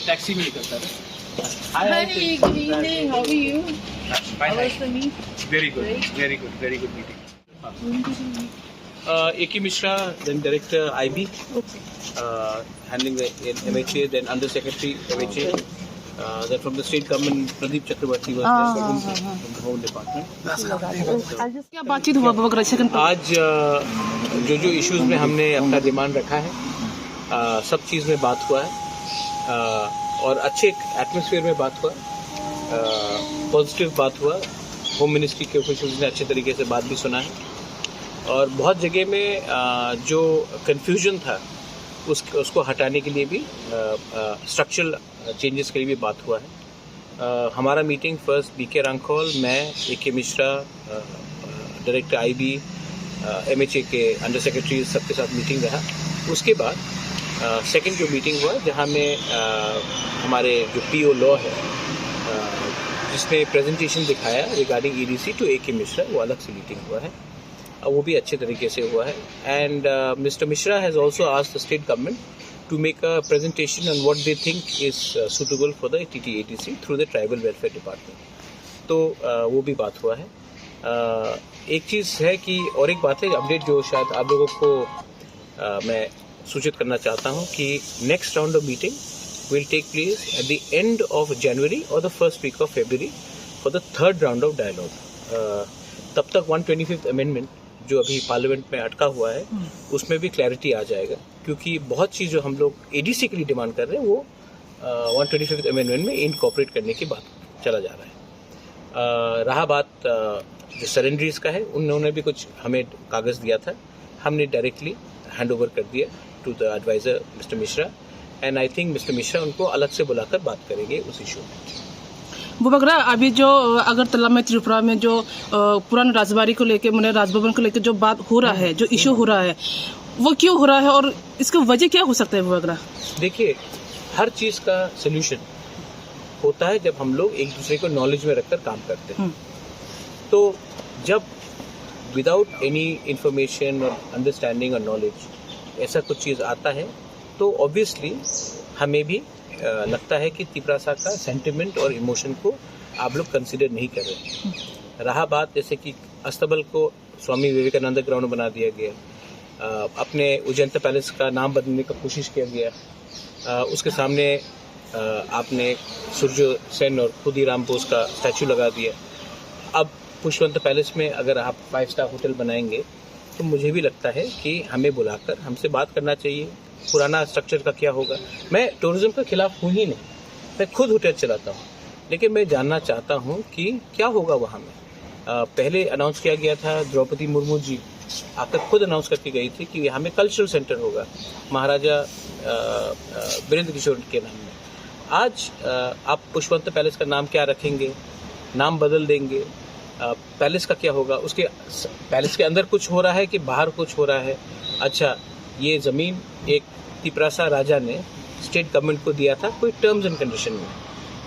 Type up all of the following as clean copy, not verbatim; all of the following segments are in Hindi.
टैक्सी में निकलता है। Hi, good evening. How are you? How was the meet? Very good meeting. A.K. Mishra, then Director IB, handling the MHA, then Under Secretary MHA. Then from the state government, Pradeep Chakrabarti was there from the Home Department. क्या बातचीत हुआ बगरा सेकंड पर? आज जो इश्यूज में हमने अपना डिमांड रखा है, सब चीज़ में बात हुआ है और अच्छे एटमॉस्फेयर में बात हुआ, पॉजिटिव बात हुआ। होम मिनिस्ट्री के ऑफिशियल्स ने अच्छे तरीके से बात भी सुना है और बहुत जगह में जो कन्फ्यूजन था उसको हटाने के लिए भी स्ट्रक्चरल चेंजेस के लिए भी बात हुआ है। हमारा मीटिंग फर्स्ट बीके रांखौल, मैं, A.K. Mishra, director IB, MHA के अंडर सेक्रेटरी सबके साथ मीटिंग रहा। उसके बाद सेकंड जो मीटिंग हुआ जहां में हमारे जो PO लॉ है जिसने प्रेजेंटेशन दिखाया regarding EDC to A.K. Mishra, वो अलग से मीटिंग हुआ है, वो भी अच्छे तरीके से हुआ है। And mister Mishra has also asked the state government to make a presentation on what they think is suitable for the TTATC through the Tribal Welfare Department. तो वो भी बात हुआ है। एक चीज़ है कि और एक बात है अपडेट जो शायद आप लोगों को मैं सूचित करना चाहता हूँ कि next round of meeting will take place at the end of January और the first week of February for the third round of dialogue. तब तक 125th अमेंडमेंट जो अभी पार्लियामेंट में अटका हुआ है उसमें भी क्लैरिटी आ जाएगा, क्योंकि बहुत चीज़ जो हम लोग ADC के लिए डिमांड कर रहे हैं वो 125th अमेंडमेंट में इनकॉर्पोरेट करने की बात चला जा रहा है। रहा बात जो सरेंडरीज का है, उन्होंने भी कुछ हमें कागज़ दिया था, हमने डायरेक्टली हैंड ओवर कर दिया to the adviser mister Mishra, and I think mister Mishra उनको अलग से बुलाकर बात करेंगे उस इशू में। वो बगरा अभी जो अगरतला में त्रिपुरा में जो पुराने राजबाड़ी को लेके मैंने राजभवन को लेके जो बात हो रहा है, जो इशू हो रहा है, वो क्यों हो रहा है और इसका वजह क्या हो सकता है? वो बगरा देखिए, हर चीज़ का सोल्यूशन होता है जब हम लोग एक दूसरे को नॉलेज में रखकर काम करते हैं। तो जब विदाउट एनी इंफॉर्मेशन और अंडरस्टैंडिंग और नॉलेज ऐसा कुछ चीज़ आता है तो ऑब्वियसली हमें भी लगता है कि तिपरासा का सेंटिमेंट और इमोशन को आप लोग कंसिडर नहीं कर रहे। रहा बात जैसे कि अस्तबल को स्वामी विवेकानंद ग्राउंड बना दिया गया, अपने उजैंता पैलेस का नाम बदलने का कोशिश किया गया, उसके सामने आपने सूर्य सेन और खुदीराम बोस का स्टैचू लगा दिया। अब पुष्पवंत पैलेस में अगर आप 5 स्टार होटल बनाएंगे तो मुझे भी लगता है कि हमें बुलाकर हमसे बात करना चाहिए, पुराना स्ट्रक्चर का क्या होगा। मैं टूरिज्म के खिलाफ हूँ ही नहीं, मैं खुद होटल चलाता हूँ, लेकिन मैं जानना चाहता हूँ कि क्या होगा वहाँ में। पहले अनाउंस किया गया था, द्रौपदी मुर्मू जी आकर खुद अनाउंस करके गई थी कि यहाँ में कल्चरल सेंटर होगा महाराजा वीरेंद्र किशोर के नाम में। आज आप पुष्पवंत पैलेस का नाम क्या रखेंगे, नाम बदल देंगे, पैलेस का क्या होगा, उसके पैलेस के अंदर कुछ हो रहा है कि बाहर कुछ हो रहा है। अच्छा, ये ज़मीन एक तिपरासा राजा ने स्टेट गवर्नमेंट को दिया था कोई टर्म्स एंड कंडीशन में।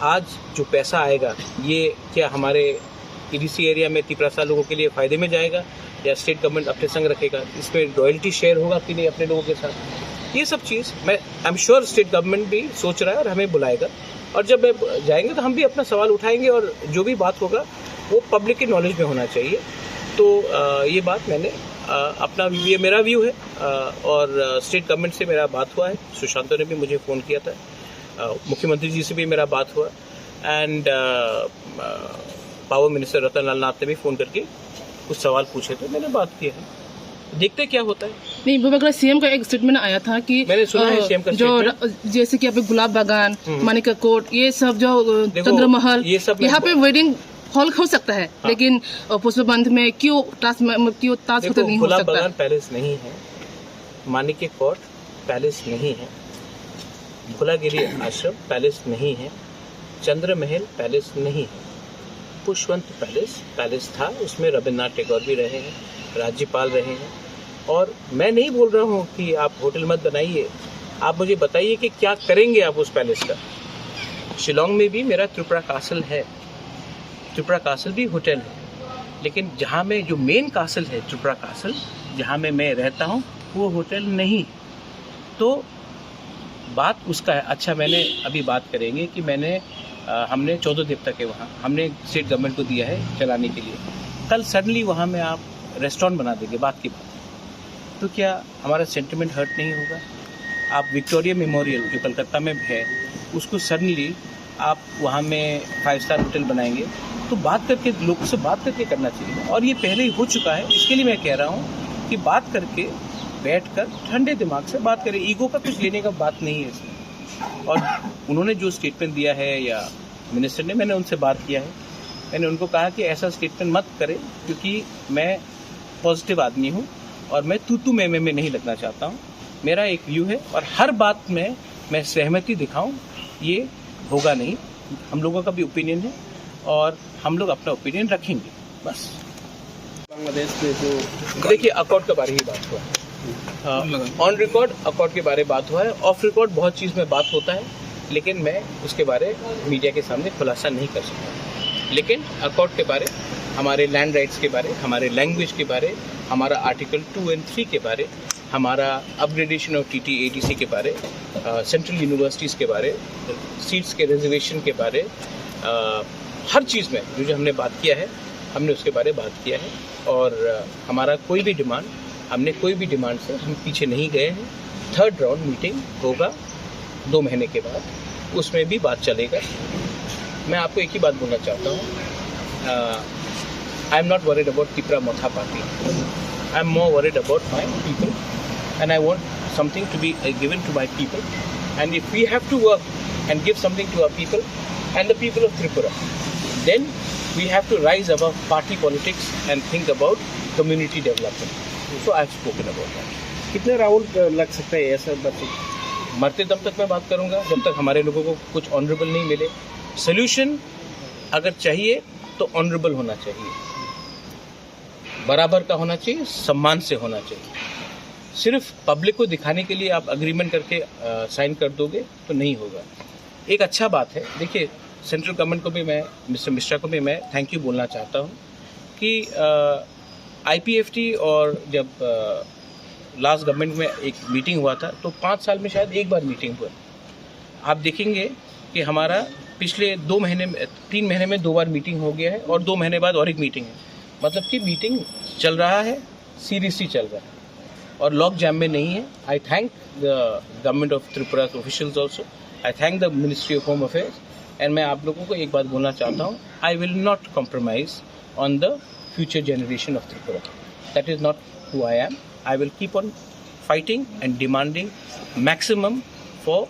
आज जो पैसा आएगा ये क्या हमारे EDC एरिया में तिपरासा लोगों के लिए फ़ायदे में जाएगा या स्टेट गवर्नमेंट अपने संग रखेगा, इसमें रॉयल्टी शेयर होगा कि नहीं अपने लोगों के साथ। ये सब चीज़ मैं I am sure state government भी सोच रहा है और हमें बुलाएगा, और जब जाएंगे तो हम भी अपना सवाल उठाएंगे और जो भी बात होगा वो पब्लिक की नॉलेज में होना चाहिए। तो ये बात मैंने अपना ये मेरा व्यू है और स्टेट गवर्नमेंट से मेरा बात हुआ है, सुशांतो ने भी मुझे फ़ोन किया था, मुख्यमंत्री जी से भी मेरा बात हुआ, एंड पावर मिनिस्टर रतन लाल नाथ ने भी फ़ोन करके कुछ सवाल पूछे थे, मैंने बात की है, देखते क्या होता है। नहीं, वो अगर CM का एक स्टेटमेंट आया था कि मैंने सुना है CM का जो जैसे कि यहाँ पे गुलाब बागान, मानिका कोट, ये सब जो चंद्रमहल, ये सब यहाँ पे वेडिंग हॉल हो सकता है, हाँ। लेकिन पुष्पबंध में क्यों ताज होटल नहीं हो सकता? गुलाब बागान पैलेस नहीं है, मानिका कोट पैलेस नहीं है, भोलागिरी आश्रम पैलेस नहीं है, चंद्रमहल पैलेस नहीं है, पुष्पवंत पैलेस था, उसमें रविन्द्रनाथ टैगोर भी रहे हैं, राज्यपाल रहे हैं। और मैं नहीं बोल रहा हूँ कि आप होटल मत बनाइए, आप मुझे बताइए कि क्या करेंगे आप उस पैलेस का। शिलोंग में भी मेरा त्रिपुरा कासल है, त्रिपुरा कासल भी होटल है, लेकिन जहाँ में जो मेन कासल है त्रिपुरा कासल, जहाँ में मैं रहता हूँ वो होटल नहीं। तो बात उसका है। अच्छा, मैंने अभी बात करेंगे कि हमने 14 दिन तक है वहाँ, हमने स्टेट गवर्नमेंट को दिया है चलाने के लिए। कल सडनली वहाँ में आप रेस्टोरेंट बना देंगे, बात की बात, तो क्या हमारा सेंटिमेंट हर्ट नहीं होगा? आप विक्टोरिया मेमोरियल जो कलकत्ता में है, उसको सडनली आप वहाँ में 5 स्टार होटल बनाएंगे, तो बात करके, लोगों से बात करके करना चाहिए। और ये पहले ही हो चुका है, इसके लिए मैं कह रहा हूँ कि बात करके बैठकर ठंडे दिमाग से बात करें। ईगो का कुछ लेने का बात नहीं है इसमें। और उन्होंने जो स्टेटमेंट दिया है या मिनिस्टर ने, मैंने उनसे बात किया है, मैंने उनको कहा कि ऐसा स्टेटमेंट मत करें, क्योंकि मैं पॉजिटिव आदमी हूँ और मैं तू में नहीं लगना चाहता हूँ। मेरा एक व्यू है और हर बात में मैं सहमति दिखाऊं, ये होगा नहीं। हम लोगों का भी ओपिनियन है और हम लोग अपना ओपिनियन रखेंगे, बस। बांग्लादेश में जो देखिए, अकॉर्ड के बारे ही बात हुआ है। ऑन रिकॉर्ड अकॉर्ड के बारे में बात हुआ है, ऑफ रिकॉर्ड बहुत चीज़ में बात होता है, लेकिन मैं उसके बारे मीडिया के सामने खुलासा नहीं कर सकता। लेकिन अकॉर्ड के बारे, हमारे लैंड राइट्स के बारे, हमारे लैंग्वेज के बारे, हमारा आर्टिकल 2 और 3 के बारे, हमारा अपग्रेडेशन ऑफ TTADC के बारे, सेंट्रल यूनिवर्सिटीज़ के बारे, सीट्स के रिजर्वेशन के बारे, हर चीज़ में जो हमने बात किया है, हमने उसके बारे में बात किया है। और हमारा कोई भी डिमांड, हमने कोई भी डिमांड से हम पीछे नहीं गए हैं। 3rd राउंड मीटिंग होगा 2 महीने के बाद, उसमें भी बात चलेगा। मैं आपको एक ही बात बोलना चाहता हूँ, I am not worried about Tipra Motha party, I am more worried about my people and I want something to be given to my people, and if we have to work and give something to our people and the people of Tripura, then we have to rise above party politics and think about community development. So I have spoken about that. कितने राउंड लग सकता है ऐसा बात? मरते दम तक मैं बात करूंगा, जब तक हमारे लोगों को कुछ ऑनरेबल नहीं मिले। सोल्यूशन अगर चाहिए तो ऑनरेबल होना चाहिए, बराबर का होना चाहिए, सम्मान से होना चाहिए। सिर्फ पब्लिक को दिखाने के लिए आप अग्रीमेंट करके साइन कर दोगे तो नहीं होगा। एक अच्छा बात है, देखिए, सेंट्रल गवर्नमेंट को भी मैं, मिस्टर मिश्रा को भी मैं थैंक यू बोलना चाहता हूँ कि IPFT और जब लास्ट गवर्नमेंट में एक मीटिंग हुआ था, तो 5 साल में शायद एक बार मीटिंग हुआ। आप देखेंगे कि हमारा पिछले 2 महीने में, 3 महीने में 2 बार मीटिंग हो गया है और 2 महीने बाद और एक मीटिंग है। मतलब कि मीटिंग चल रहा है, सीरियसली चल रहा है और लॉक जैम में नहीं है। I thank the government of Tripura officials also, I thank the ministry of home affairs, and मैं आप लोगों को एक बात बोलना चाहता हूँ, I will not compromise on the future generation of Tripura. That is not who I am. I will keep on fighting and demanding maximum for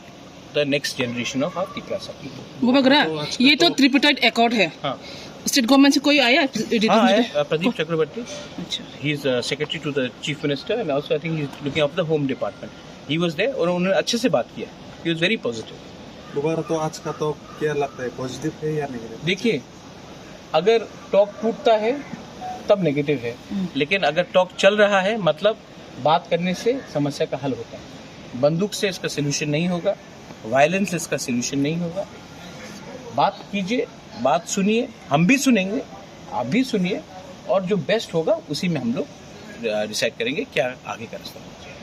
the next generation of our Tripura people. Bubagra, ये तो ट्रिपटाइड अकॉर्ड है। हाँ, स्टेट गवर्नमेंट से कोई आया? हाँ, प्रदीप चक्रवर्ती, अच्छा, he is secretary to the chief minister and also I think he is looking after the home department. He was there और उन्होंने अच्छे से बात किया। He was very positive. दोबारा तो आज का तो क्या लगता है, पॉजिटिव है या नेगेटिव? देखिए, अगर टॉक टूटता है तब नेगेटिव है, लेकिन अगर टॉक चल रहा है मतलब बात करने से समस्या का हल होता है। बंदूक से इसका सोल्यूशन नहीं होगा, वायलेंस से इसका सोल्यूशन नहीं होगा। बात कीजिए, बात सुनिए, हम भी सुनेंगे, आप भी सुनिए, और जो बेस्ट होगा उसी में हम लोग डिसाइड करेंगे क्या आगे का रास्ता होना चाहिए।